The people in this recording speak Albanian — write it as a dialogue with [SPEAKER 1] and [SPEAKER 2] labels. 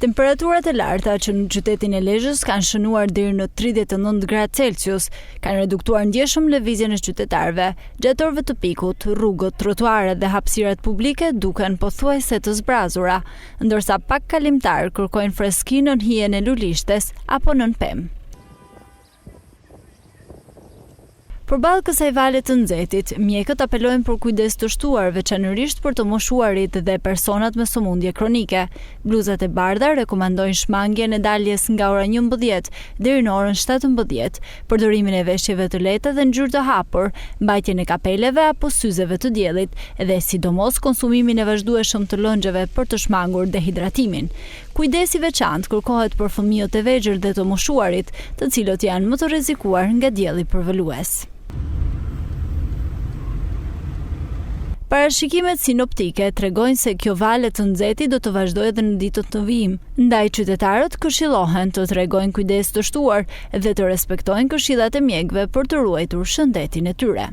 [SPEAKER 1] Temperaturat e larta që në qytetin e Lezhës kanë shënuar deri në 39 gradë Celsius, kanë reduktuar ndjeshëm lëvizjen e qytetarëve. Gjatë orëve të pikut, rrugët, trotuaret dhe hapësirat publike duken pothuajse të zbrazura, ndërsa pak kalimtar kërkojnë freskinë në hijen e Lulishtes apo nën Pemë. Përballë kësaj vale të nxehtit, mjekët apelojnë për kujdes të shtuar, veçanërisht për të moshuarit dhe personat me sëmundje kronike. Bluzat e bardha rekomandojnë shmangjen e daljes nga ora 11 deri në orën 17, përdorimin e veshjeve të lehta dhe ngjyrë të hapur, mbajtjen e kapeleve apo syzeve të diellit dhe sidomos konsumimin e vazhdueshëm të lëngjeve për të shmangur dehidratimin. Kujdesi veçantë kërkohet për fëmijët e vegjël dhe të moshuarit, të cilët janë më të rrezikuar nga dielli përvolues. Parashikimet sinoptike tregojnë se kjo vale të nxehtit do të vazhdojë edhe në ditët të vijim. Ndaj qytetarët këshillohen të tregojnë kujdes të shtuar dhe të respektojnë këshillat e mjekëve për të ruajtur shëndetin e tyre.